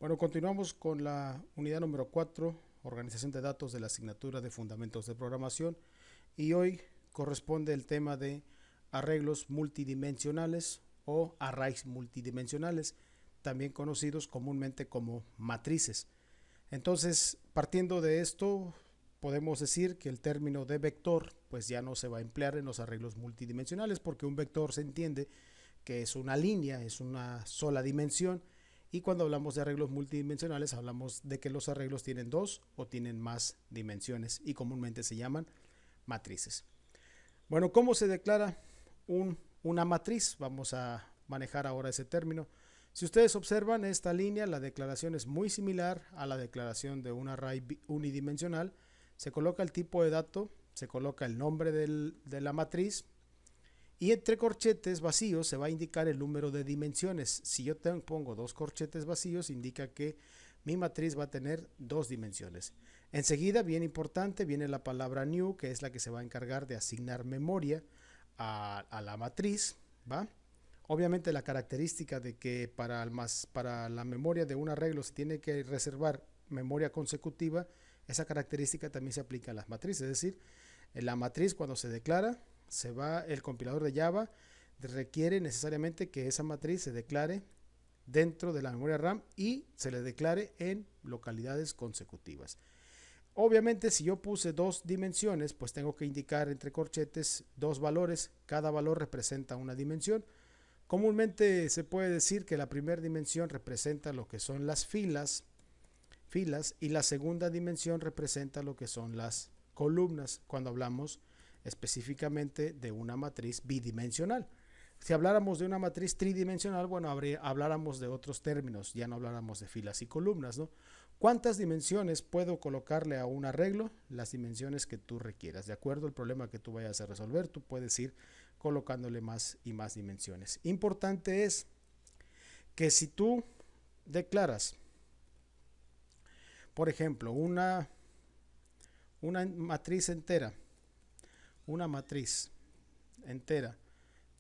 Bueno, continuamos con la unidad número 4, organización de datos de la asignatura de fundamentos de programación, y hoy corresponde el tema de arreglos multidimensionales o arrays multidimensionales, también conocidos comúnmente como matrices. Entonces, partiendo de esto, podemos decir que el término de vector pues ya no se va a emplear en los arreglos multidimensionales, porque un vector se entiende que es una línea, es una sola dimensión, y cuando hablamos de arreglos multidimensionales hablamos de que los arreglos tienen dos o tienen más dimensiones y comúnmente se llaman matrices. Bueno, ¿cómo se declara una matriz? Vamos a manejar ahora ese término. Si ustedes observan esta línea, la declaración es muy similar a la declaración de un array unidimensional. Se coloca el tipo de dato, se coloca el nombre de la matriz, y entre corchetes vacíos se va a indicar el número de dimensiones. Si yo pongo dos corchetes vacíos, indica que mi matriz va a tener dos dimensiones. Enseguida, bien importante, viene la palabra new, que es la que se va a encargar de asignar memoria a la matriz, ¿va? Obviamente la característica de que para la memoria de un arreglo se tiene que reservar memoria consecutiva, esa característica también se aplica a las matrices. Es decir, en la matriz cuando se declara, el compilador de Java requiere necesariamente que esa matriz se declare dentro de la memoria RAM y se le declare en localidades consecutivas. Obviamente, si yo puse dos dimensiones, pues tengo que indicar entre corchetes dos valores. Cada valor representa una dimensión. Comúnmente se puede decir que la primera dimensión representa lo que son las filas y la segunda dimensión representa lo que son las columnas cuando hablamos específicamente de una matriz bidimensional. Si habláramos de una matriz tridimensional, bueno, habláramos de otros términos, ya no habláramos de filas y columnas, ¿no? ¿Cuántas dimensiones puedo colocarle a un arreglo? Las dimensiones que tú requieras. De acuerdo al problema que tú vayas a resolver, tú puedes ir colocándole más y más dimensiones. Importante es que si tú declaras, por ejemplo, una matriz entera,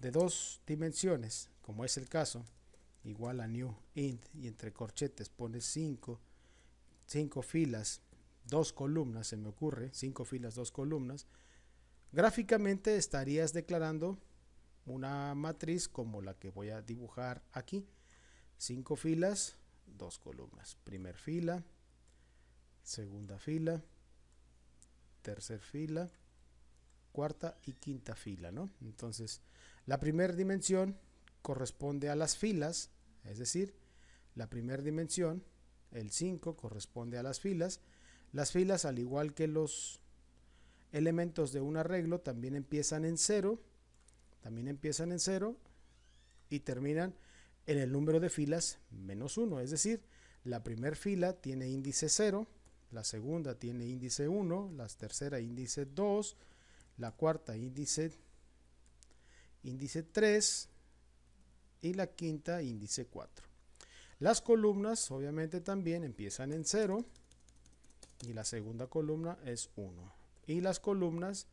de dos dimensiones, como es el caso, igual a new int, y entre corchetes pones 5 filas, 2 columnas, se me ocurre, 5 filas, 2 columnas, gráficamente estarías declarando una matriz como la que voy a dibujar aquí. 5 filas, 2 columnas, primer fila, segunda fila, tercer fila, cuarta y quinta fila, ¿no? Entonces, la primera dimensión corresponde a las filas, es decir, la primera dimensión, el 5, corresponde a las filas. Las filas, al igual que los elementos de un arreglo, también empiezan en 0, y terminan en el número de filas menos 1, es decir, la primera fila tiene índice 0, la segunda tiene índice 1, la tercera índice 2, la cuarta índice 3 y la quinta índice 4. Las columnas obviamente también empiezan en 0 y la segunda columna es 1. Y las columnas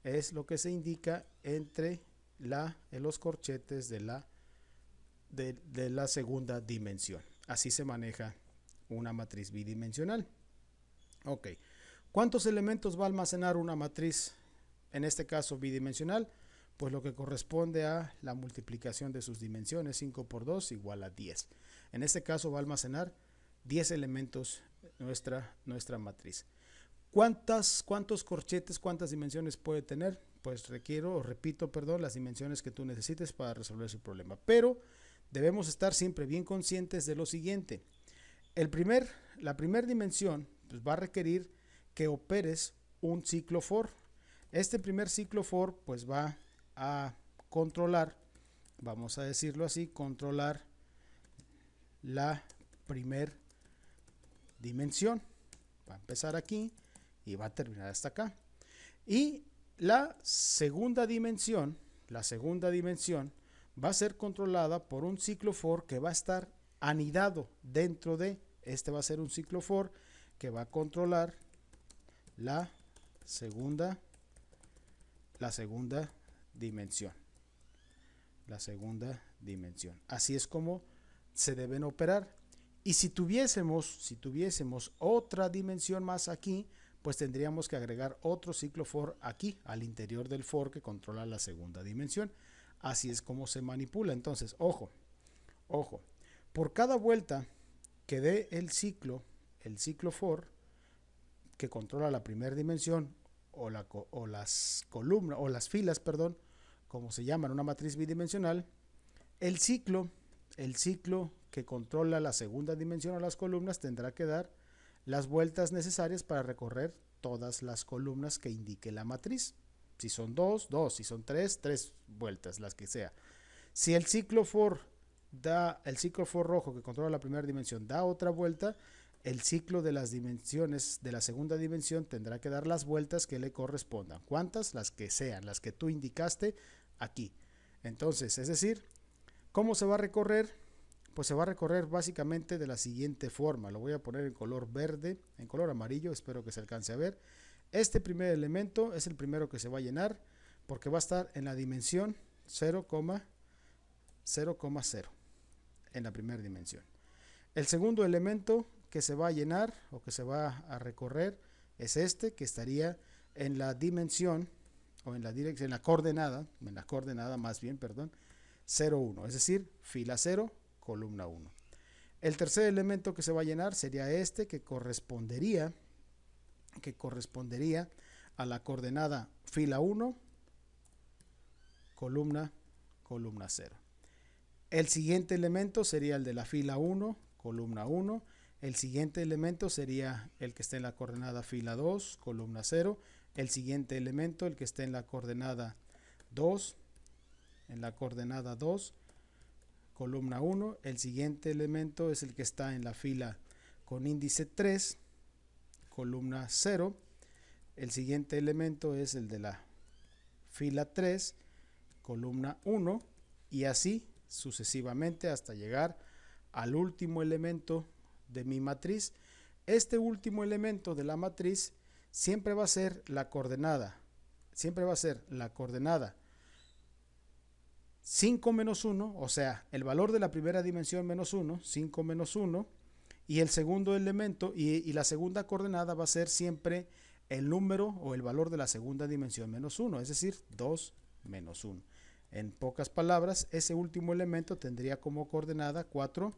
es lo que se indica entre los corchetes de la segunda dimensión. Así se maneja una matriz bidimensional. Ok, ¿cuántos elementos va a almacenar una matriz, en este caso bidimensional? Pues lo que corresponde a la multiplicación de sus dimensiones, 5 por 2 igual a 10. En este caso va a almacenar 10 elementos nuestra matriz. ¿Cuántos corchetes, cuántas dimensiones puede tener? Pues repito, las dimensiones que tú necesites para resolver su problema. Pero debemos estar siempre bien conscientes de lo siguiente. La primera dimensión pues, va a requerir que operes un ciclo for. Este primer ciclo for pues va a controlar, vamos a decirlo así, controlar la primera dimensión. Va a empezar aquí y va a terminar hasta acá. Y la segunda dimensión va a ser controlada por un ciclo for que va a estar anidado dentro de este. Va a ser un ciclo for que va a controlar la segunda dimensión. Así es como se deben operar. Y si tuviésemos otra dimensión más aquí, pues tendríamos que agregar otro ciclo for aquí, al interior del for que controla la segunda dimensión. Así es como se manipula. Entonces, ojo, por cada vuelta que dé el ciclo for, que controla la primera dimensión, o las columnas, o las filas, perdón, como se llama en una matriz bidimensional, el ciclo que controla la segunda dimensión o las columnas tendrá que dar las vueltas necesarias para recorrer todas las columnas que indique la matriz. Si son 2, si son 3 vueltas, las que sea. Si el ciclo for rojo que controla la primera dimensión da otra vuelta, el ciclo de las dimensiones de la segunda dimensión tendrá que dar las vueltas que le correspondan. ¿Cuántas? Las que sean, las que tú indicaste aquí. Entonces, es decir, ¿cómo se va a recorrer? Pues se va a recorrer básicamente de la siguiente forma. Lo voy a poner en color verde, en color amarillo, espero que se alcance a ver. Este primer elemento es el primero que se va a llenar porque va a estar en la dimensión 0,0 en la primera dimensión. El segundo elemento que se va a llenar o que se va a recorrer es este, que estaría en la dimensión o en la dirección, en la coordenada más bien, 0,1, es decir, fila 0, columna 1. El tercer elemento que se va a llenar sería este, que correspondería a la coordenada fila 1, columna 0. El siguiente elemento sería el de la fila 1, columna 1. El siguiente elemento sería el que esté en la coordenada fila 2, columna 0. El siguiente elemento, el que esté en la coordenada 2, columna 1. El siguiente elemento es el que está en la fila con índice 3, columna 0. El siguiente elemento es el de la fila 3, columna 1, y así sucesivamente hasta llegar al último elemento de mi matriz. Este último elemento de la matriz siempre va a ser la coordenada 5 menos 1, o sea, el valor de la primera dimensión menos 1, 5 menos 1, y el segundo elemento y la segunda coordenada va a ser siempre el número o el valor de la segunda dimensión menos 1, es decir, 2 menos 1. En pocas palabras, ese último elemento tendría como coordenada 4,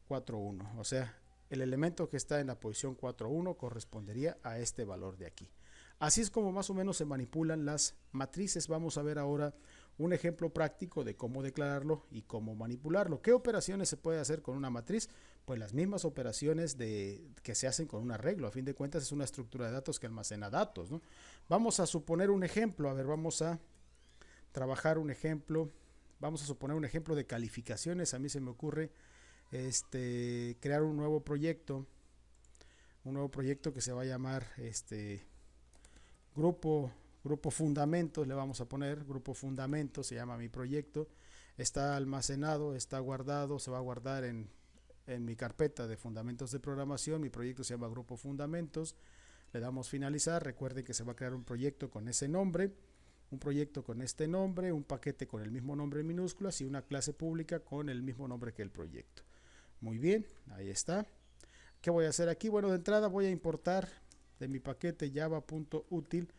4, 1. O sea, el elemento que está en la posición 4, 1 correspondería a este valor de aquí. Así es como más o menos se manipulan las matrices. Vamos a ver ahora un ejemplo práctico de cómo declararlo y cómo manipularlo. ¿Qué operaciones se puede hacer con una matriz? Pues las mismas operaciones que se hacen con un arreglo. A fin de cuentas es una estructura de datos que almacena datos, ¿no? Vamos a suponer un ejemplo. A ver, vamos a trabajar un ejemplo. Vamos a suponer un ejemplo de calificaciones. A mí se me ocurre crear un nuevo proyecto que se va a llamar grupo fundamentos. Le vamos a poner grupo fundamentos, se llama mi proyecto. Está almacenado, está guardado, se va a guardar en mi carpeta de fundamentos de programación. Mi proyecto se llama grupo fundamentos. Le damos finalizar. Recuerden que se va a crear un proyecto con ese nombre, un proyecto con este nombre, un paquete con el mismo nombre en minúsculas y una clase pública con el mismo nombre que el proyecto. Muy bien, ahí está. ¿Qué voy a hacer aquí? Bueno, de entrada voy a importar de mi paquete java.util,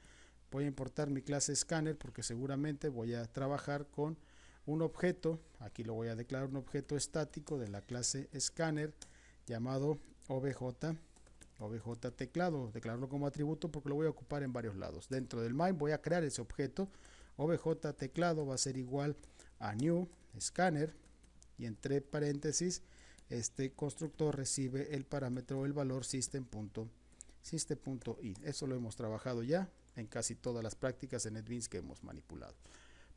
voy a importar mi clase scanner porque seguramente voy a trabajar con un objeto. Aquí lo voy a declarar un objeto estático de la clase scanner llamado obj teclado, declararlo como atributo porque lo voy a ocupar en varios lados. Dentro del main voy a crear ese objeto. obj teclado va a ser igual a new scanner y entre paréntesis este constructor recibe el parámetro, el valor system.in. Eso lo hemos trabajado ya en casi todas las prácticas de NetBeans que hemos manipulado.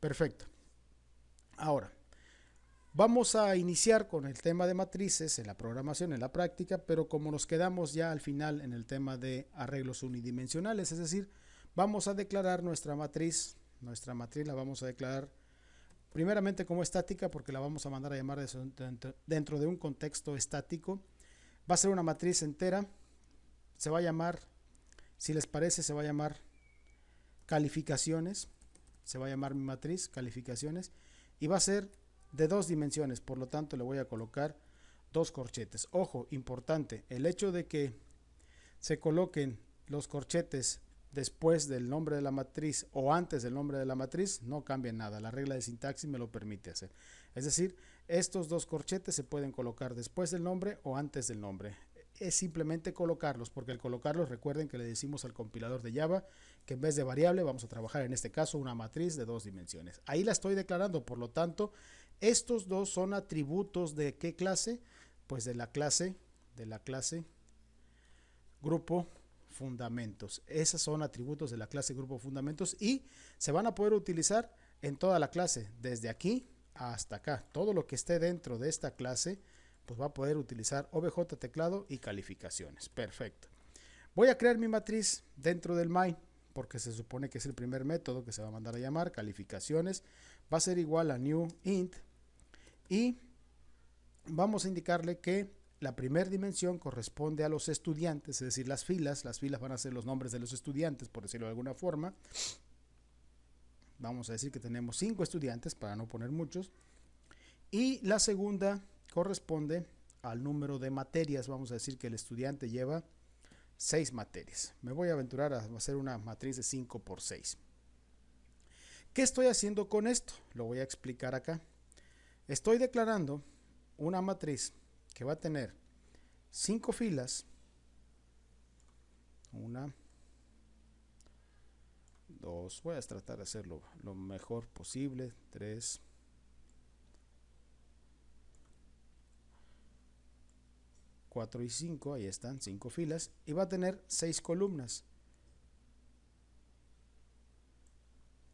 Perfecto. Ahora vamos a iniciar con el tema de matrices en la programación, en la práctica, pero como nos quedamos ya al final en el tema de arreglos unidimensionales, es decir, vamos a declarar nuestra matriz la vamos a declarar primeramente como estática porque la vamos a mandar a llamar dentro de un contexto estático. Va a ser una matriz entera, se va a llamar, si les parece, se va a llamar calificaciones, se va a llamar mi matriz calificaciones y va a ser de 2 dimensiones, por lo tanto le voy a colocar dos corchetes. Ojo, importante, el hecho de que se coloquen los corchetes después del nombre de la matriz o antes del nombre de la matriz no cambia nada, la regla de sintaxis me lo permite hacer. Es decir, estos dos corchetes se pueden colocar después del nombre o antes del nombre. Es simplemente colocarlos, porque al colocarlos recuerden que le decimos al compilador de Java que en vez de variable vamos a trabajar en este caso una matriz de 2 dimensiones. Ahí la estoy declarando, por lo tanto, estos dos son atributos de ¿qué clase? Pues de la clase grupo fundamentos. Esos son atributos de la clase grupo fundamentos y se van a poder utilizar en toda la clase, desde aquí hasta acá. Todo lo que esté dentro de esta clase pues va a poder utilizar OBJ teclado y calificaciones. Perfecto. Voy a crear mi matriz dentro del main, porque se supone que es el primer método que se va a mandar a llamar. Calificaciones va a ser igual a new int y vamos a indicarle que la primera dimensión corresponde a los estudiantes, es decir, las filas van a ser los nombres de los estudiantes, por decirlo de alguna forma. Vamos a decir que tenemos 5 estudiantes para no poner muchos. Y la segunda corresponde al número de materias. Vamos a decir que el estudiante lleva 6 materias. Me voy a aventurar a hacer una matriz de 5 por 6. ¿Qué estoy haciendo con esto? Lo voy a explicar acá. Estoy declarando una matriz que va a tener 5 filas. 1, 2, voy a tratar de hacerlo lo mejor posible. 3, 4 y 5, ahí están, 5 filas, y va a tener 6 columnas.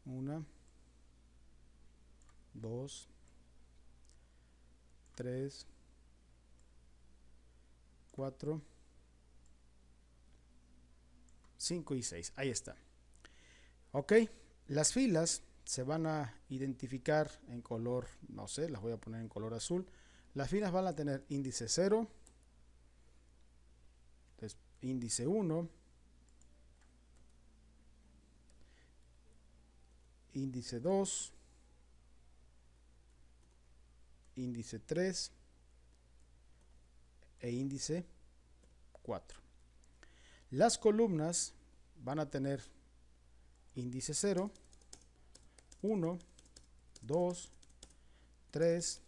1, 2, 3, 4, 5 y 6, ahí está. Ok, las filas se van a identificar en color, no sé, las voy a poner en color azul. Las filas van a tener índice 0, índice 1, índice 2, índice 3 e índice 4. Las columnas van a tener índice 0, 1, 2, 3,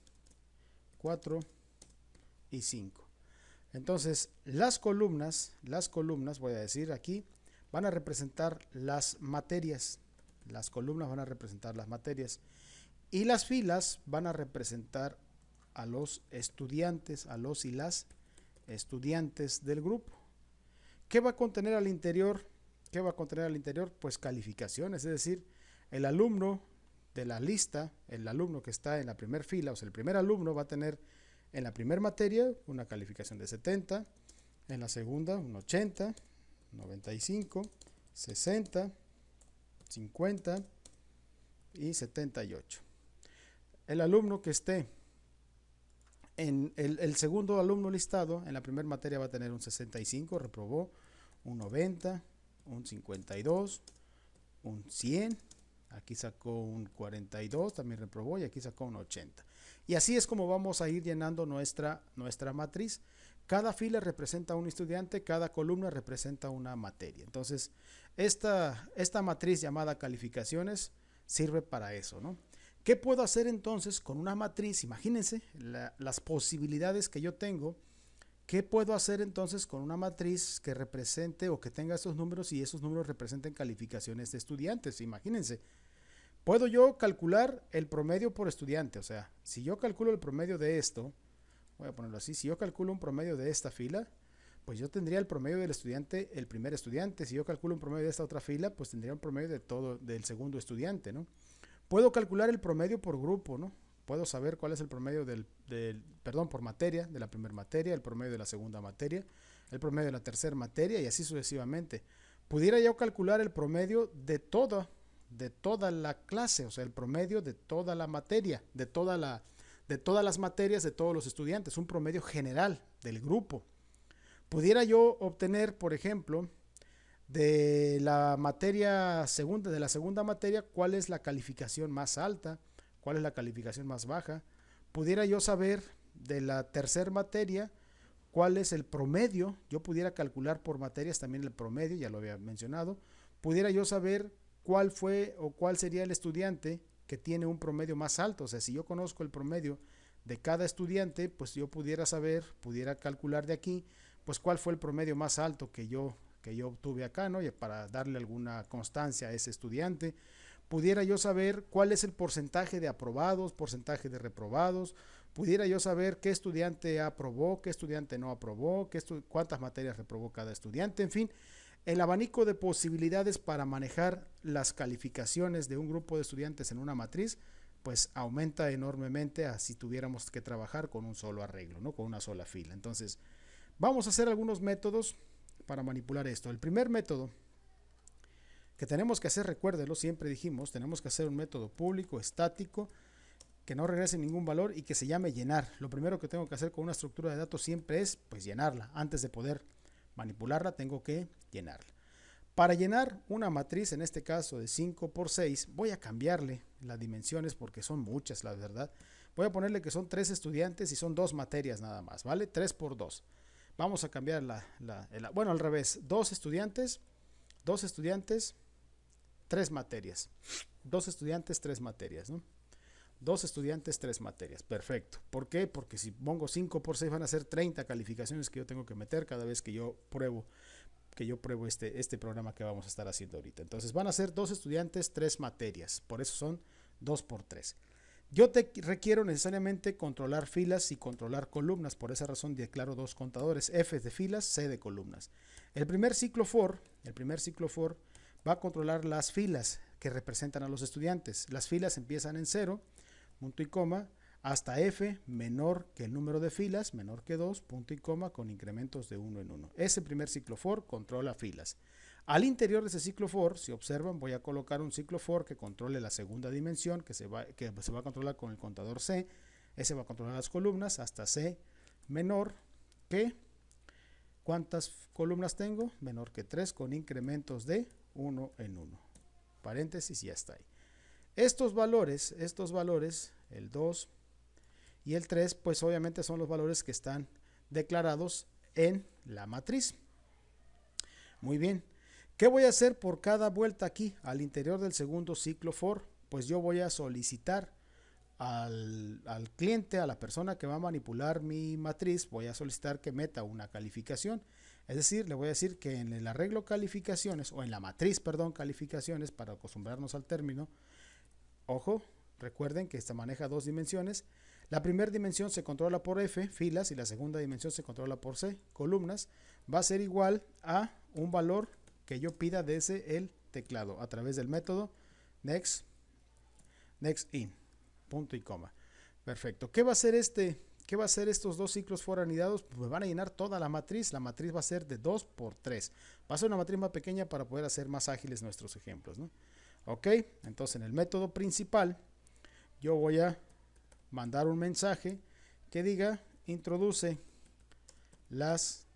4 y 5. Entonces, las columnas, voy a decir aquí, van a representar las materias. Las columnas van a representar las materias. Y las filas van a representar a los estudiantes, a los y las estudiantes del grupo. ¿Qué va a contener al interior? ¿Qué va a contener al interior? Pues calificaciones, es decir, el alumno de la lista, el alumno que está en la primera fila, o sea, el primer alumno va a tener en la primera materia una calificación de 70, en la segunda un 80, 95, 60, 50 y 78. El alumno que esté en el segundo alumno listado en la primera materia va a tener un 65, reprobó, un 90, un 52, un 100, aquí sacó un 42, también reprobó, y aquí sacó un 80. Y así es como vamos a ir llenando nuestra matriz. Cada fila representa un estudiante, cada columna representa una materia. Entonces, esta matriz llamada calificaciones sirve para eso, ¿no? ¿Qué puedo hacer entonces con una matriz? Imagínense las posibilidades que yo tengo. ¿Qué puedo hacer entonces con una matriz que represente o que tenga esos números y esos números representen calificaciones de estudiantes? Imagínense. Puedo yo calcular el promedio por estudiante. O sea, si yo calculo el promedio de esto, voy a ponerlo así, si yo calculo un promedio de esta fila, pues yo tendría el promedio del estudiante, el primer estudiante. Si yo calculo un promedio de esta otra fila, pues tendría un promedio de todo, del segundo estudiante, ¿no? Puedo calcular el promedio por grupo, ¿no? Puedo saber cuál es el promedio por materia, de la primera materia, el promedio de la segunda materia, el promedio de la tercera materia y así sucesivamente. Pudiera yo calcular el promedio de toda la clase, o sea, el promedio de toda la materia, de todas las materias de todos los estudiantes, un promedio general del grupo. Pudiera yo obtener, por ejemplo, de la segunda materia, cuál es la calificación más alta, cuál es la calificación más baja. Pudiera yo saber de la tercera materia cuál es el promedio. Yo pudiera calcular por materias también el promedio, ya lo había mencionado. Pudiera yo saber cuál fue o cuál sería el estudiante que tiene un promedio más alto. O sea, si yo conozco el promedio de cada estudiante, pues yo pudiera saber, pudiera calcular de aquí, pues cuál fue el promedio más alto que yo obtuve acá, ¿no? Y para darle alguna constancia a ese estudiante. Pudiera yo saber cuál es el porcentaje de aprobados, porcentaje de reprobados. Pudiera yo saber qué estudiante aprobó, qué estudiante no aprobó, cuántas materias reprobó cada estudiante. En fin, el abanico de posibilidades para manejar las calificaciones de un grupo de estudiantes en una matriz, pues aumenta enormemente a si tuviéramos que trabajar con un solo arreglo, ¿no? Con una sola fila. Entonces, vamos a hacer algunos métodos para manipular esto. El primer método que tenemos que hacer, recuérdelo, siempre dijimos, tenemos que hacer un método público, estático, que no regrese ningún valor y que se llame llenar. Lo primero que tengo que hacer con una estructura de datos siempre es, pues, llenarla. Antes de poder manipularla, tengo que llenarla. Para llenar una matriz, en este caso de 5 por 6, voy a cambiarle las dimensiones porque son muchas, la verdad. Voy a ponerle que son 3 estudiantes y son 2 materias nada más, ¿vale? 3 por 2. Vamos a cambiar bueno, al revés, 2 estudiantes, 3 materias. 2 estudiantes, 3 materias, ¿no? 2 estudiantes, 3 materias. Perfecto. ¿Por qué? Porque si pongo 5 por 6 van a ser 30 calificaciones que yo tengo que meter cada vez que yo pruebo este programa que vamos a estar haciendo ahorita. Entonces van a ser 2 estudiantes, 3 materias. Por eso son 2 por 3. Yo requiero necesariamente controlar filas y controlar columnas. Por esa razón declaro 2 contadores, F de filas, C de columnas. El primer ciclo for va a controlar las filas que representan a los estudiantes. Las filas empiezan en 0, punto y coma, hasta F menor que el número de filas, menor que 2, punto y coma, con incrementos de 1 en 1. Ese primer ciclo for controla filas. Al interior de ese ciclo for, si observan, voy a colocar un ciclo for que controle la segunda dimensión, que se va a controlar con el contador C. Ese va a controlar las columnas hasta C menor que, ¿cuántas columnas tengo? Menor que 3, con incrementos de 1 en 1. Paréntesis, ya está ahí. Estos valores, el 2 y el 3, pues obviamente son los valores que están declarados en la matriz. Muy bien. ¿Qué voy a hacer por cada vuelta aquí al interior del segundo ciclo for? Pues yo voy a solicitar al cliente, a la persona que va a manipular mi matriz, voy a solicitar que meta una calificación. Es decir, le voy a decir que en el arreglo calificaciones, o en la matriz, perdón, calificaciones, para acostumbrarnos al término. Ojo, recuerden que esta maneja 2 dimensiones. La primera dimensión se controla por F, filas, y la segunda dimensión se controla por C, columnas. Va a ser igual a un valor que yo pida desde el teclado a través del método next in, punto y coma. Perfecto. ¿Qué va a hacer estos 2 ciclos for anidados? Pues van a llenar toda la matriz. La matriz va a ser de 2 por 3. Va a ser una matriz más pequeña para poder hacer más ágiles nuestros ejemplos, ¿no? Ok, entonces en el método principal yo voy a mandar un mensaje que diga introduce las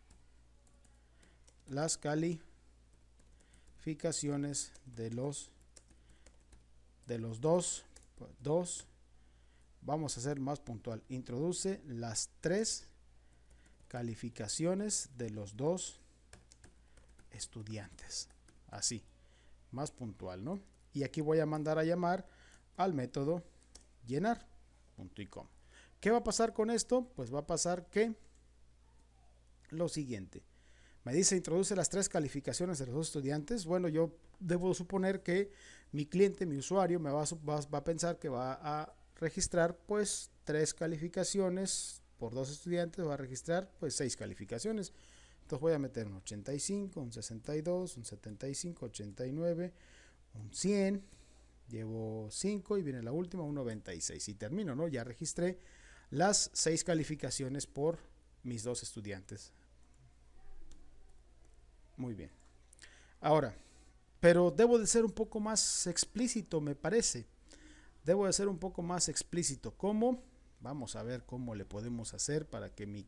calificaciones de los 2, vamos a ser más puntual, introduce las 3 calificaciones de los 2 estudiantes, así, más puntual, ¿no? Y aquí voy a mandar a llamar al método llenar, punto y coma. ¿Qué va a pasar con esto? Pues va a pasar que lo siguiente. Me dice introduce las 3 calificaciones de los 2 estudiantes. Bueno, yo debo suponer que mi cliente, mi usuario, me va a pensar que va a registrar pues 3 calificaciones por 2 estudiantes, va a registrar pues 6 calificaciones. Entonces voy a meter un 85, un 62, un 75, 89, un 100, llevo 5 y viene la última, un 96 y termino, ¿no? Ya registré las 6 calificaciones por mis 2 estudiantes. Muy bien. Ahora, pero debo de ser un poco más explícito, me parece. Debo de ser un poco más explícito. ¿Cómo? Vamos a ver cómo le podemos hacer para que mi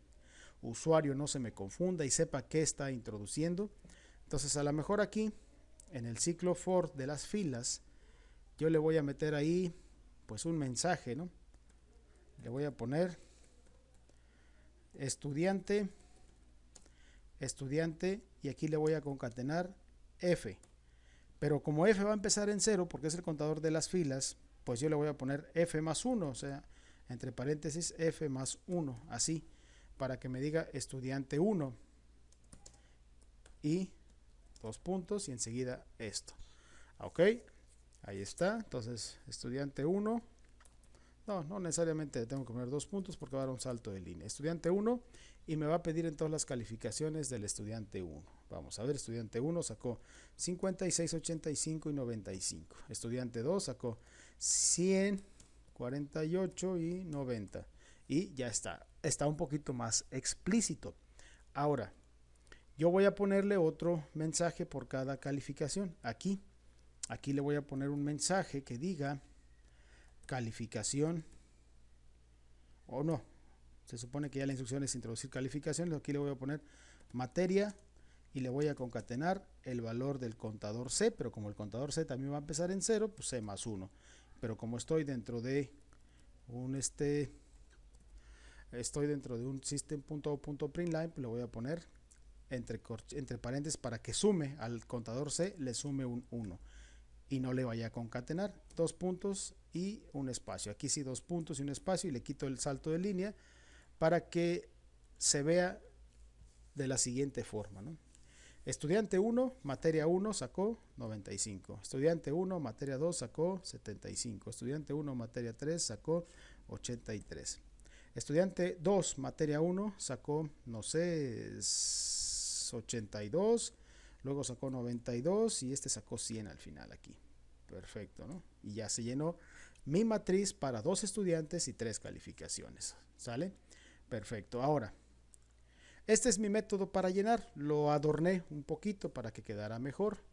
usuario no se me confunda y sepa qué está introduciendo. Entonces, a lo mejor aquí, en el ciclo for de las filas, yo le voy a meter ahí, pues un mensaje, ¿no? Le voy a poner estudiante, estudiante, y aquí le voy a concatenar F. Pero como F va a empezar en 0 porque es el contador de las filas, pues yo le voy a poner F más 1, o sea, entre paréntesis F más 1, así, para que me diga estudiante 1 y 2 puntos y enseguida esto. Ok, ahí está. Entonces estudiante 1, no necesariamente tengo que poner 2 puntos porque va a dar un salto de línea. Estudiante 1 y me va a pedir en todas las calificaciones del estudiante 1. Vamos a ver, estudiante 1 sacó 56, 85 y 95. Estudiante 2 sacó 100, 48 y 90. Y ya está un poquito más explícito. Ahora, yo voy a ponerle otro mensaje por cada calificación. Aquí le voy a poner un mensaje que diga calificación, o no, se supone que ya la instrucción es introducir calificaciones. Aquí le voy a poner materia y le voy a concatenar el valor del contador C, pero como el contador C también va a empezar en 0, pues C más 1. Pero como estoy dentro de un system.out.println, pues le voy a poner entre paréntesis para que sume al contador C, le sume un 1 y no le vaya a concatenar. 2 puntos y un espacio. Aquí sí 2 puntos y un espacio, y le quito el salto de línea para que se vea de la siguiente forma, ¿no? Estudiante 1, materia 1 sacó 95. Estudiante 1, materia 2 sacó 75. Estudiante 1, materia 3 sacó 83. Estudiante 2, materia 1 sacó, no sé, 82. Luego sacó 92 y este sacó 100 al final aquí. Perfecto, ¿no? Y ya se llenó mi matriz para 2 estudiantes y 3 calificaciones. ¿Sale? Perfecto. Ahora, este es mi método para llenar. Lo adorné un poquito para que quedara mejor.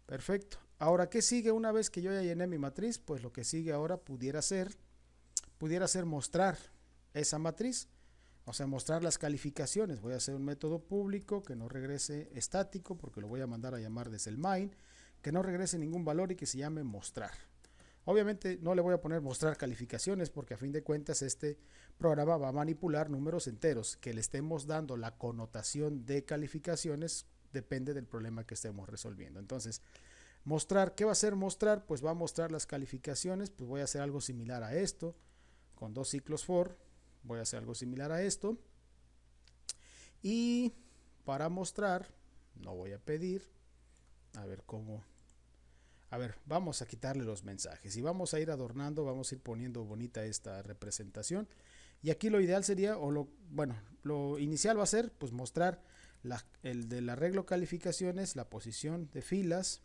Perfecto. Ahora, ¿qué sigue una vez que yo ya llené mi matriz? Pues lo que sigue ahora pudiera ser mostrar esa matriz. O sea, mostrar las calificaciones. Voy a hacer un método público que no regrese estático porque lo voy a mandar a llamar desde el main, que no regrese ningún valor y que se llame mostrar. Obviamente no le voy a poner mostrar calificaciones porque a fin de cuentas este programa va a manipular números enteros. Que le estemos dando la connotación de calificaciones depende del problema que estemos resolviendo. Entonces, mostrar, ¿qué va a hacer mostrar? Pues va a mostrar las calificaciones. Pues voy a hacer algo similar a esto con 2 ciclos for. Voy a hacer algo similar a esto. Y para mostrar, no voy a pedir. A ver cómo. A ver, vamos a quitarle los mensajes y vamos a ir adornando, vamos a ir poniendo bonita esta representación. Y aquí lo ideal sería, lo inicial va a ser pues mostrar el del arreglo calificaciones, la posición de filas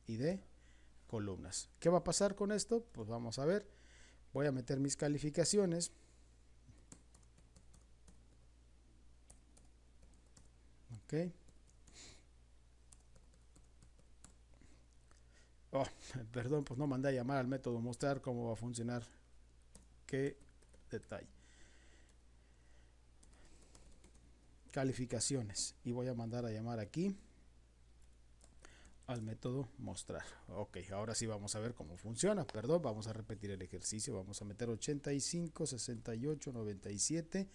y de columnas. ¿Qué va a pasar con esto? Pues vamos a ver. Voy a meter mis calificaciones. Ok. Oh, perdón, pues no mandé a llamar al método mostrar cómo va a funcionar. Qué detalle. Calificaciones. Y voy a mandar a llamar aquí al método mostrar. Ok, ahora sí vamos a ver cómo funciona. Perdón, vamos a repetir el ejercicio. Vamos a meter 85, 68, 97,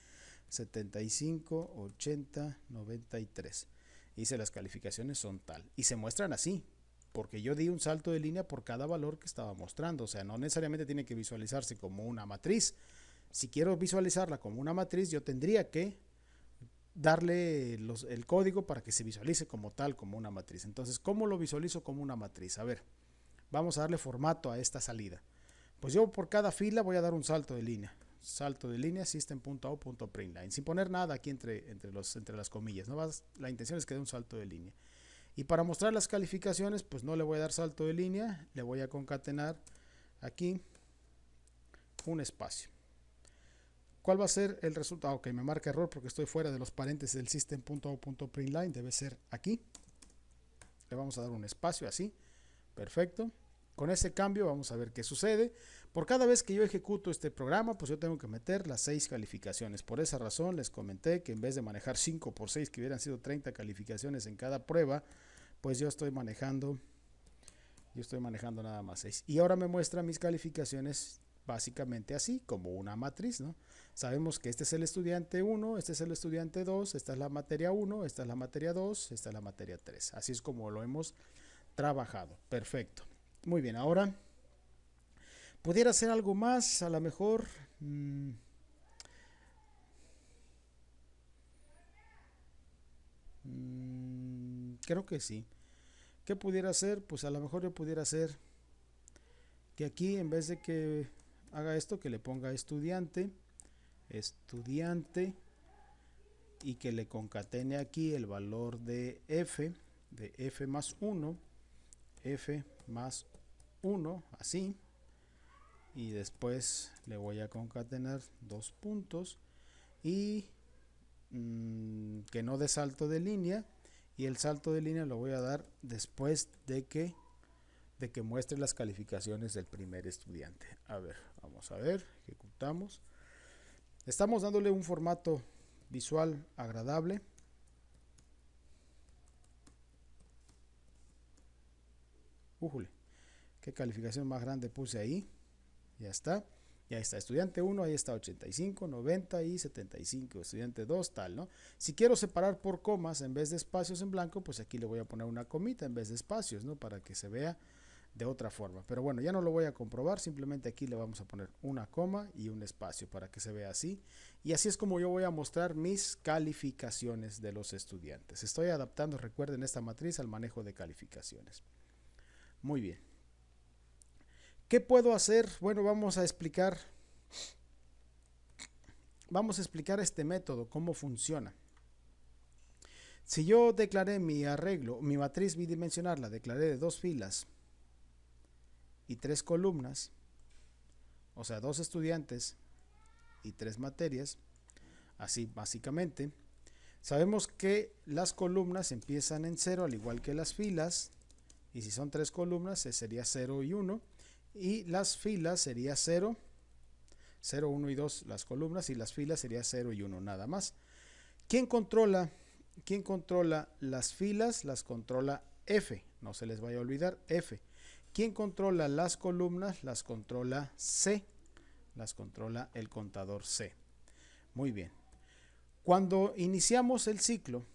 75, 80, 93. Hice las calificaciones son tal. Y se muestran así, porque yo di un salto de línea por cada valor que estaba mostrando. O sea, no necesariamente tiene que visualizarse como una matriz. Si quiero visualizarla como una matriz, yo tendría que darle el código para que se visualice como tal, como una matriz. Entonces, ¿cómo lo visualizo como una matriz? A ver, vamos a darle formato a esta salida. Pues yo por cada fila voy a dar un salto de línea. Salto de línea system.out.println, sin poner nada aquí entre las comillas, ¿no? La intención es que dé un salto de línea. Y para mostrar las calificaciones, pues no le voy a dar salto de línea, le voy a concatenar aquí un espacio. ¿Cuál va a ser el resultado? Ok, me marca error porque estoy fuera de los paréntesis del system.out.println, debe ser aquí. Le vamos a dar un espacio así, perfecto. Con ese cambio vamos a ver qué sucede. Por cada vez que yo ejecuto este programa, pues yo tengo que meter las 6 calificaciones. Por esa razón les comenté que en vez de manejar 5 por 6, que hubieran sido 30 calificaciones en cada prueba, pues yo estoy manejando nada más 6. Y ahora me muestra mis calificaciones básicamente así, como una matriz, ¿no? Sabemos que este es el estudiante 1, este es el estudiante 2, esta es la materia 1, esta es la materia 2, esta es la materia 3. Así es como lo hemos trabajado. Perfecto. Muy bien, ahora pudiera ser algo más, a lo mejor. Creo que sí. ¿Qué pudiera hacer? Pues a lo mejor yo pudiera hacer que aquí, en vez de que haga esto, que le ponga estudiante, y que le concatene aquí el valor de f más 1, así, y después le voy a concatenar dos puntos y que no dé salto de línea, y el salto de línea lo voy a dar después de que muestre las calificaciones del primer estudiante. A ver, vamos a ver, ejecutamos. Estamos dándole un formato visual agradable. Újule, qué calificación más grande puse ahí. Ya está. Y ahí está, estudiante 1, ahí está 85, 90 y 75, estudiante 2, tal, ¿no? Si quiero separar por comas en vez de espacios en blanco, pues aquí le voy a poner una comita en vez de espacios, ¿no? Para que se vea de otra forma. Pero bueno, ya no lo voy a comprobar, simplemente aquí le vamos a poner una coma y un espacio para que se vea así. Y así es como yo voy a mostrar mis calificaciones de los estudiantes. Estoy adaptando, recuerden, esta matriz al manejo de calificaciones. Muy bien. ¿Qué puedo hacer? Bueno, vamos a explicar este método, cómo funciona. Si yo declaré mi arreglo, mi matriz bidimensional, la declaré de 2 filas y 3 columnas, o sea, 2 estudiantes y 3 materias, así básicamente, sabemos que las columnas empiezan en 0 al igual que las filas, y si son 3 columnas sería 0 y 1, y las filas sería 0, 0, 1 y 2 las columnas, y las filas sería 0 y 1 nada más. ¿Quién controla las filas? Las controla F, no se les vaya a olvidar, F. ¿Quién controla las columnas? Las controla C, las controla el contador C. Muy bien. Cuando iniciamos el ciclo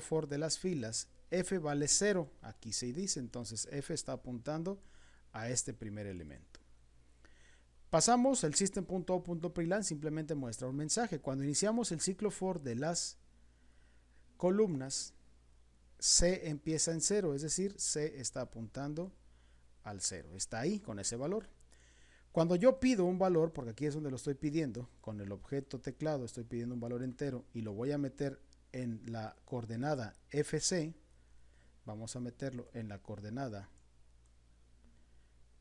for de las filas, F vale 0, aquí se dice, entonces F está apuntando a este primer elemento. Pasamos, el system.out.println simplemente muestra un mensaje. Cuando iniciamos el ciclo for de las columnas, C empieza en 0, es decir, C está apuntando al 0, está ahí con ese valor. Cuando yo pido un valor, porque aquí es donde lo estoy pidiendo, con el objeto teclado estoy pidiendo un valor entero y lo voy a meter en la coordenada FC, vamos a meterlo en la coordenada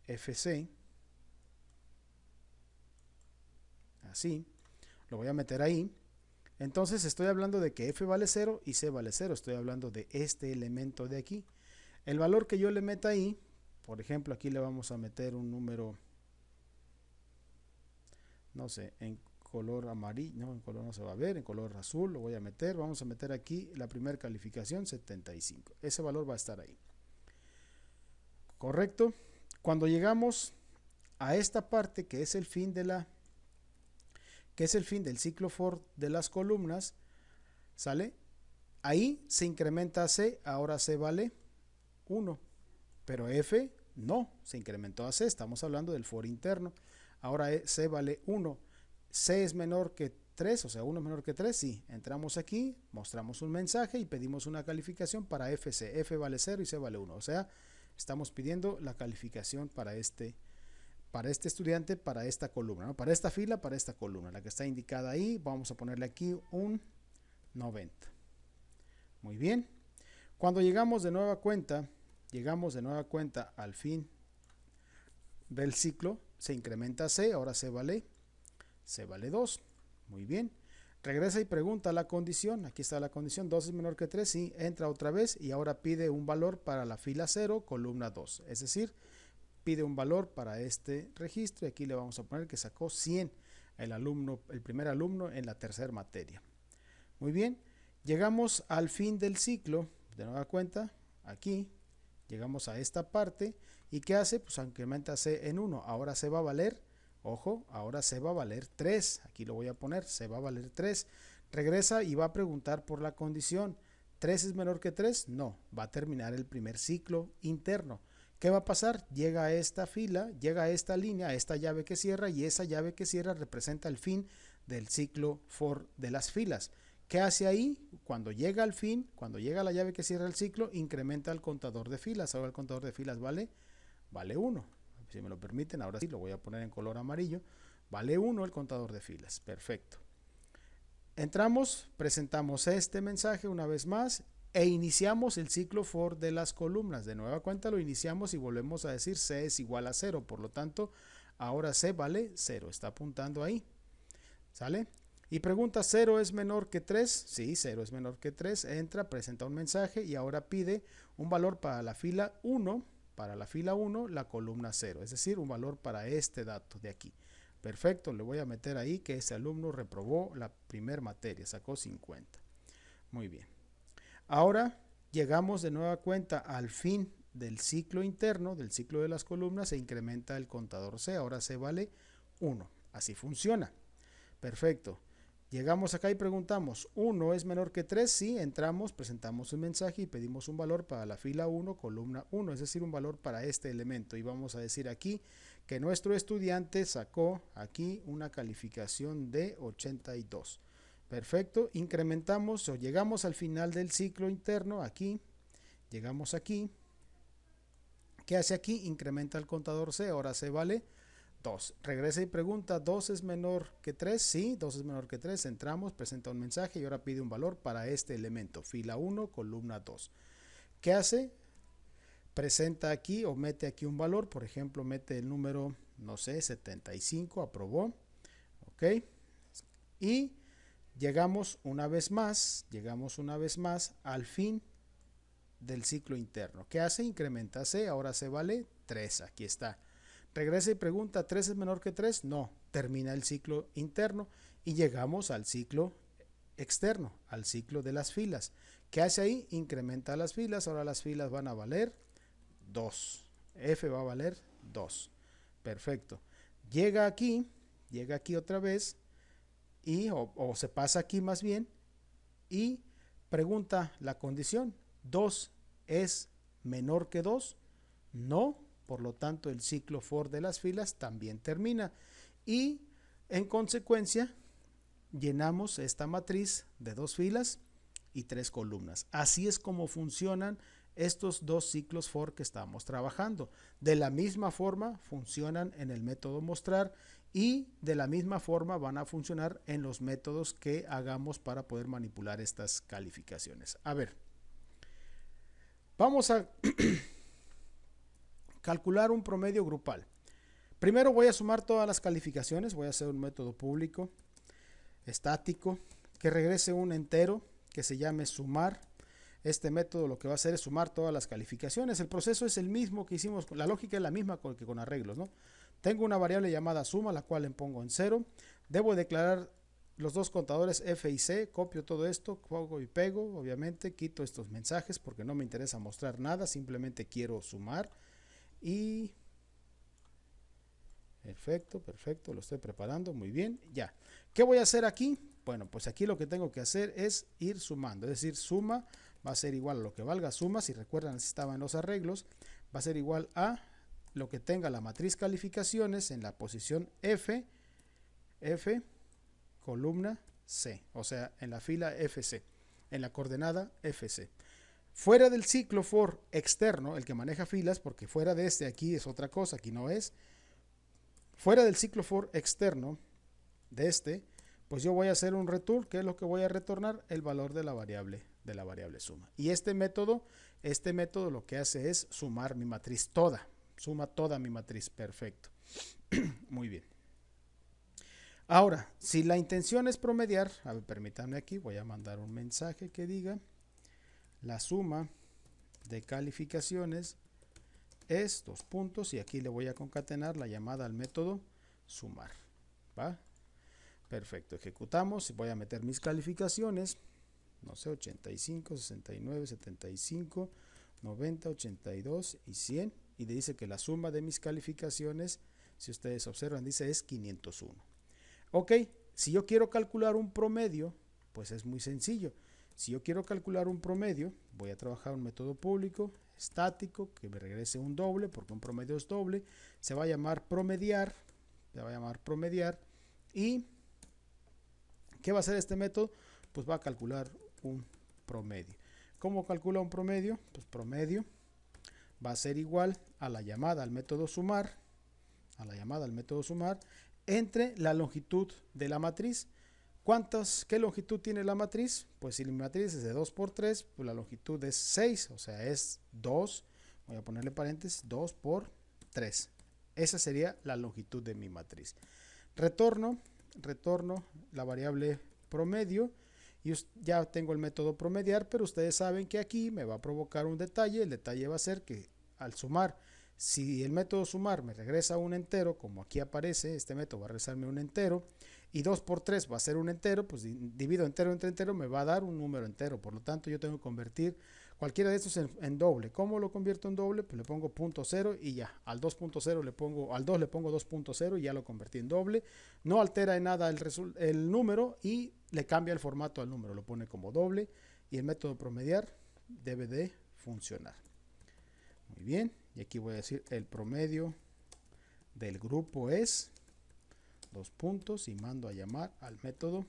FC, así, lo voy a meter ahí. Entonces estoy hablando de que F vale 0 y C vale 0, estoy hablando de este elemento de aquí. El valor que yo le meta ahí, por ejemplo, aquí le vamos a meter un número, no sé, en color amarillo, no, en color no se va a ver, en color azul lo voy a meter, vamos a meter aquí la primera calificación, 75, ese valor va a estar ahí. ¿Correcto? Cuando llegamos a esta parte que es el fin del ciclo for de las columnas, ¿sale? Ahí se incrementa C, ahora C vale 1, pero F no, se incrementó a C, estamos hablando del for interno, ahora C vale 1, C es menor que 3, o sea 1 es menor que 3, sí, entramos aquí, mostramos un mensaje y pedimos una calificación para FC, F vale 0 y C vale 1, o sea, estamos pidiendo la calificación para este estudiante, para esta columna, ¿no? Para esta fila, para esta columna, la que está indicada ahí, vamos a ponerle aquí un 90. Muy bien. Cuando llegamos de nueva cuenta al fin del ciclo, se incrementa C, ahora C vale 2. Muy bien. Regresa y pregunta la condición, aquí está la condición, 2 es menor que 3, sí, entra otra vez y ahora pide un valor para la fila 0, columna 2, es decir, pide un valor para este registro y aquí le vamos a poner que sacó 100 el primer alumno en la tercera materia. Muy bien, llegamos al fin del ciclo, de nueva cuenta, aquí, llegamos a esta parte y ¿qué hace? Pues incrementa C en 1, ahora C va a valer Ojo, ahora C va a valer 3. Aquí lo voy a poner, C va a valer 3. Regresa y va a preguntar por la condición. ¿3 es menor que 3? No, va a terminar el primer ciclo interno. ¿Qué va a pasar? Llega a esta fila, llega a esta línea, a esta llave que cierra, y esa llave que cierra representa el fin del ciclo for de las filas. ¿Qué hace ahí? Cuando llega al fin, cuando llega la llave que cierra el ciclo, incrementa el contador de filas. Ahora el contador de filas vale 1. Si me lo permiten, ahora sí lo voy a poner en color amarillo. Vale 1 el contador de filas. Perfecto. Entramos, presentamos este mensaje una vez más e iniciamos el ciclo for de las columnas. De nueva cuenta lo iniciamos y volvemos a decir C es igual a 0. Por lo tanto, ahora C vale 0. Está apuntando ahí. ¿Sale? Y pregunta, ¿0 es menor que 3? Sí, 0 es menor que 3. Entra, presenta un mensaje y ahora pide un valor para la fila 1. Para la fila 1, la columna 0. Es decir, un valor para este dato de aquí. Perfecto, le voy a meter ahí que ese alumno reprobó la primera materia, sacó 50. Muy bien. Ahora llegamos de nueva cuenta al fin del ciclo interno, del ciclo de las columnas, se incrementa el contador C, ahora C vale 1. Así funciona. Perfecto. Llegamos acá y preguntamos, ¿1 es menor que 3? Sí, entramos, presentamos un mensaje y pedimos un valor para la fila 1, columna 1, es decir, un valor para este elemento. Y vamos a decir aquí que nuestro estudiante sacó aquí una calificación de 82. Perfecto, incrementamos o llegamos al final del ciclo interno, aquí, llegamos aquí. ¿Qué hace aquí? Incrementa el contador C, ahora C vale 2. Regresa y pregunta, ¿2 es menor que 3? Sí, 2 es menor que 3. Entramos, presenta un mensaje y ahora pide un valor para este elemento, fila 1, columna 2. ¿Qué hace? Presenta aquí o mete aquí un valor, por ejemplo, mete el número, no sé, 75, aprobó. Ok. Y llegamos una vez más al fin del ciclo interno. ¿Qué hace? Incrementa C, ahora C vale 3, aquí está. Regresa y pregunta, ¿3 es menor que 3? No, termina el ciclo interno y llegamos al ciclo externo, al ciclo de las filas. ¿Qué hace ahí? Incrementa las filas, ahora las filas van a valer 2. F va a valer 2. Perfecto. Llega aquí otra vez y o se pasa aquí más bien y pregunta la condición. ¿2 es menor que 2? No. Por lo tanto, el ciclo for de las filas también termina y en consecuencia llenamos esta matriz de 2 filas y 3 columnas. Así es como funcionan estos 2 ciclos for que estamos trabajando. De la misma forma funcionan en el método mostrar y de la misma forma van a funcionar en los métodos que hagamos para poder manipular estas calificaciones. A ver, vamos a calcular un promedio grupal. Primero voy a sumar todas las calificaciones, voy a hacer un método público, estático, que regrese un entero que se llame sumar. Este método lo que va a hacer es sumar todas las calificaciones. El proceso es el mismo que hicimos, la lógica es la misma que con arreglos, ¿no? Tengo una variable llamada suma, la cual le pongo en 0. Debo declarar los dos contadores F y C, copio todo esto, pongo y pego, obviamente, quito estos mensajes porque no me interesa mostrar nada, simplemente quiero sumar. Y perfecto, lo estoy preparando muy bien, ya. ¿Qué voy a hacer aquí? Bueno, pues aquí lo que tengo que hacer es ir sumando, es decir, suma va a ser igual a lo que valga suma, si recuerdan estaba en los arreglos, va a ser igual a lo que tenga la matriz calificaciones en la posición F, columna C, o sea, en la fila FC, en la coordenada FC. Fuera del ciclo for externo, el que maneja filas, porque fuera de este aquí es otra cosa, aquí no es. Fuera del ciclo for externo de este, pues yo voy a hacer un return, que es lo que voy a retornar, el valor de la variable suma. Y este método lo que hace es sumar mi matriz toda, suma toda mi matriz, perfecto. Muy bien. Ahora, si la intención es promediar, a ver, permítanme aquí, voy a mandar un mensaje que diga la suma de calificaciones es 2 puntos y aquí le voy a concatenar la llamada al método sumar. ¿Va? Perfecto, ejecutamos y voy a meter mis calificaciones, no sé, 85, 69, 75, 90, 82 y 100 y dice que la suma de mis calificaciones Si ustedes observan, dice es 501. Ok, si yo quiero calcular un promedio, pues es muy sencillo. Si yo quiero calcular un promedio, voy a trabajar un método público estático que me regrese un doble, porque un promedio es doble. Se va a llamar promediar. ¿Y qué va a hacer este método? Pues va a calcular un promedio. ¿Cómo calcula un promedio? Pues promedio va a ser igual a la llamada al método sumar, entre la longitud de la matriz. ¿Qué longitud tiene la matriz? Pues si la matriz es de 2 por 3, pues la longitud es 6, o sea, es 2, voy a ponerle paréntesis, 2 por 3. Esa sería la longitud de mi matriz. Retorno la variable promedio y ya tengo el método promediar, pero ustedes saben que aquí me va a provocar un detalle. El detalle va a ser que al sumar, si el método sumar me regresa un entero, como aquí aparece, este método va a regresarme un entero, y 2 por 3 va a ser un entero, pues divido entero entre entero, me va a dar un número entero. Por lo tanto, yo tengo que convertir cualquiera de estos en doble. ¿Cómo lo convierto en doble? Pues le pongo 0.0 y ya. Al 2.0 le pongo, al 2 le pongo 2.0 y ya lo convertí en doble. No altera en nada el número y le cambia el formato al número. Lo pone como doble y el método promediar debe de funcionar. Muy bien. Y aquí voy a decir el promedio del grupo es 2 puntos y mando a llamar al método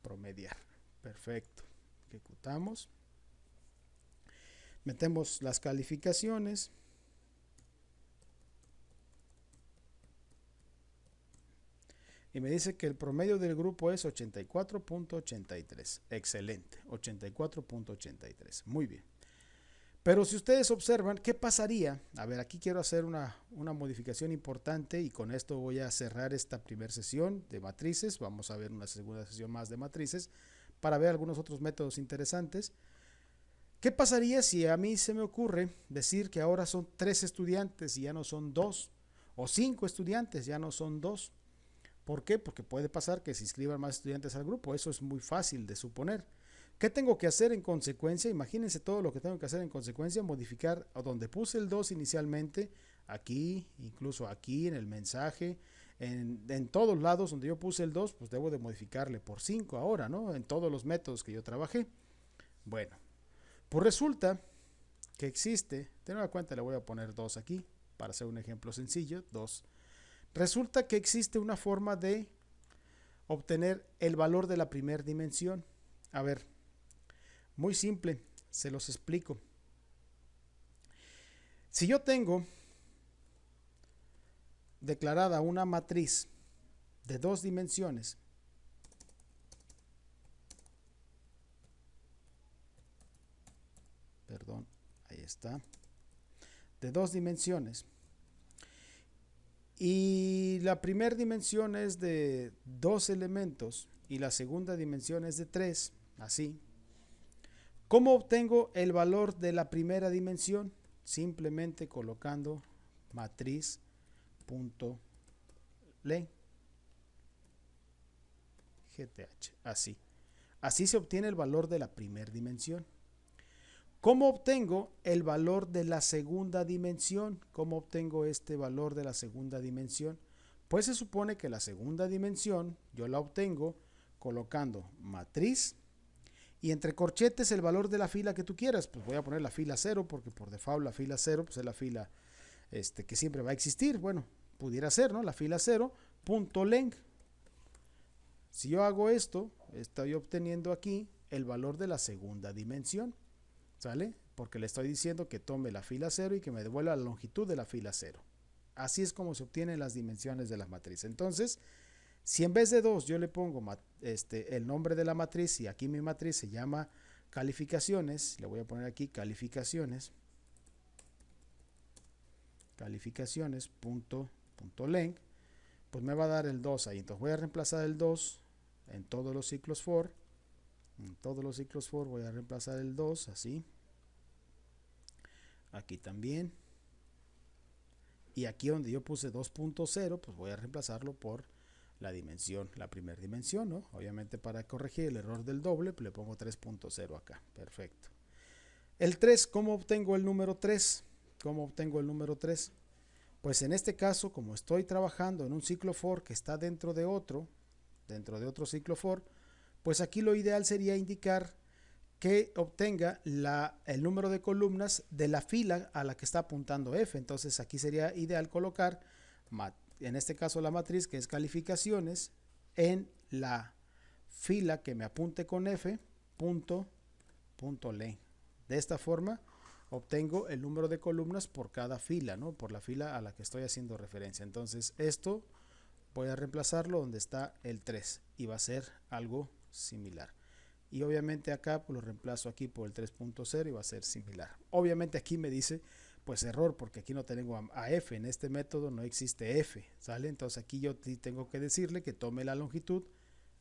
promediar. Perfecto. Ejecutamos. Metemos las calificaciones. Y me dice que el promedio del grupo es 84.83. Excelente. 84.83. Muy bien. Pero si ustedes observan, ¿qué pasaría? A ver, aquí quiero hacer una modificación importante y con esto voy a cerrar esta primera sesión de matrices. Vamos a ver una segunda sesión más de matrices para ver algunos otros métodos interesantes. ¿Qué pasaría si a mí se me ocurre decir que ahora son 3 estudiantes y ya no son 2? O 5 estudiantes, ya no son 2. ¿Por qué? Porque puede pasar que se inscriban más estudiantes al grupo. Eso es muy fácil de suponer. ¿Qué tengo que hacer en consecuencia? Imagínense todo lo que tengo que hacer en consecuencia. Modificar a donde puse el 2 inicialmente, aquí, incluso aquí en el mensaje, en todos lados donde yo puse el 2, pues debo de modificarle por 5 ahora, ¿no? En todos los métodos que yo trabajé. Bueno, pues resulta que existe, de nueva cuenta le voy a poner 2 aquí, para hacer un ejemplo sencillo, 2. Resulta que existe una forma de obtener el valor de la primera dimensión. A ver, muy simple, se los explico. Si yo tengo declarada una matriz de 2 dimensiones, perdón, ahí está, de 2 dimensiones, y la primera dimensión es de 2 elementos y la segunda dimensión es de 3, así. ¿Cómo obtengo el valor de la primera dimensión? Simplemente colocando matriz.len GTH, así. Así se obtiene el valor de la primera dimensión. ¿Cómo obtengo el valor de la segunda dimensión? ¿Cómo obtengo este valor de la segunda dimensión? Pues se supone que la segunda dimensión yo la obtengo colocando matriz y entre corchetes el valor de la fila que tú quieras. Pues voy a poner la fila 0 porque por default la fila 0 pues es la fila que siempre va a existir. Bueno, pudiera ser, ¿no? La fila 0, punto length. Si yo hago esto, estoy obteniendo aquí el valor de la segunda dimensión. ¿Sale? Porque le estoy diciendo que tome la fila 0 y que me devuelva la longitud de la fila 0. Así es como se obtienen las dimensiones de la matriz. Entonces, si en vez de 2 yo le pongo el nombre de la matriz y aquí mi matriz se llama calificaciones, le voy a poner aquí calificaciones length, pues me va a dar el 2 ahí. Entonces voy a reemplazar el 2 en todos los ciclos for. En todos los ciclos for voy a reemplazar el 2 así. Aquí también. Y aquí donde yo puse 2.0, pues voy a reemplazarlo por la dimensión, la primera dimensión, ¿no? Obviamente para corregir el error del doble, pues le pongo 3.0 acá. Perfecto. El 3, ¿cómo obtengo el número 3? ¿Cómo obtengo el número 3? Pues en este caso, como estoy trabajando en un ciclo for que está dentro de otro ciclo for, pues aquí lo ideal sería indicar que obtenga el número de columnas de la fila a la que está apuntando F. Entonces aquí sería ideal colocar, en este caso la matriz que es calificaciones, en la fila que me apunte con F, punto len. De esta forma obtengo el número de columnas por cada fila, ¿no? Por la fila a la que estoy haciendo referencia. Entonces esto voy a reemplazarlo donde está el 3 y va a ser algo similar. Y obviamente acá pues lo reemplazo aquí por el 3.0 y va a ser similar. Obviamente aquí me dice pues error porque aquí no tengo a F, en este método no existe F, ¿sale? Entonces aquí yo tengo que decirle que tome la longitud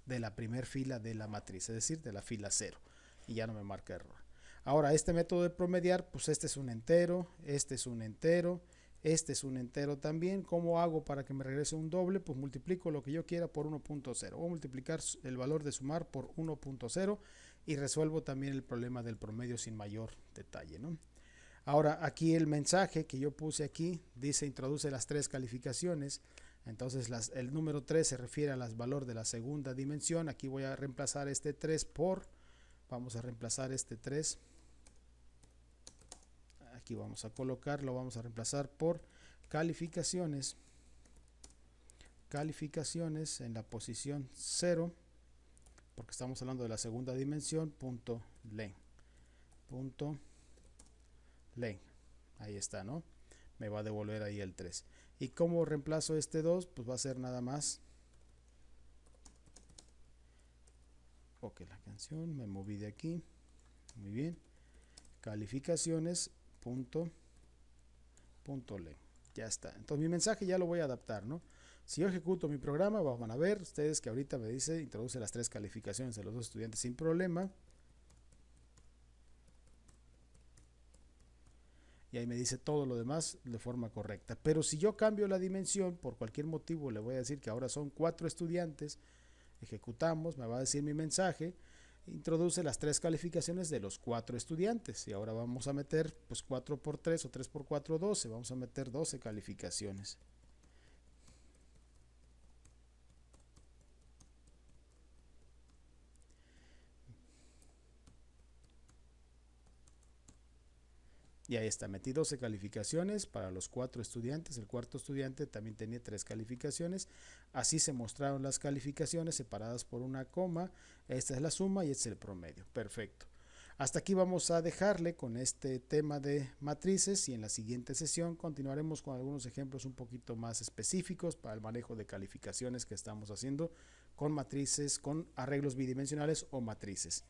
de la primera fila de la matriz, es decir, de la fila 0, y ya no me marca error. Ahora este método de promediar, pues este es un entero, este es un entero, este es un entero también. ¿Cómo hago para que me regrese un doble? Pues multiplico lo que yo quiera por 1.0. Voy a multiplicar el valor de sumar por 1.0 y resuelvo también el problema del promedio sin mayor detalle, ¿no? Ahora aquí el mensaje que yo puse aquí dice introduce las tres calificaciones. Entonces el número 3 se refiere al valor de la segunda dimensión. Aquí voy a reemplazar este 3 por, vamos a reemplazar este 3. Aquí vamos a colocarlo, vamos a reemplazar por calificaciones en la posición 0, porque estamos hablando de la segunda dimensión, punto len, ahí está, ¿no? Me va a devolver ahí el 3. ¿Y cómo reemplazo este 2? Pues va a ser nada más, ok, la canción, me moví de aquí, muy bien, calificaciones, punto len, ya está. Entonces mi mensaje ya lo voy a adaptar, ¿no? Si yo ejecuto mi programa, van a ver ustedes que ahorita me dice introduce las tres calificaciones de los dos estudiantes sin problema, y ahí me dice todo lo demás de forma correcta. Pero si yo cambio la dimensión por cualquier motivo, le voy a decir que ahora son 4 estudiantes, ejecutamos, me va a decir mi mensaje, introduce las tres calificaciones de los 4 estudiantes, y ahora vamos a meter pues 4 por 3 o 3 por 4, 12, vamos a meter 12 calificaciones. Y ahí está, metí 12 calificaciones para los 4 estudiantes. El cuarto estudiante también tenía 3 calificaciones. Así se mostraron las calificaciones separadas por una coma. Esta es la suma y este es el promedio. Perfecto. Hasta aquí vamos a dejarle con este tema de matrices, y en la siguiente sesión continuaremos con algunos ejemplos un poquito más específicos para el manejo de calificaciones que estamos haciendo con matrices, con arreglos bidimensionales o matrices.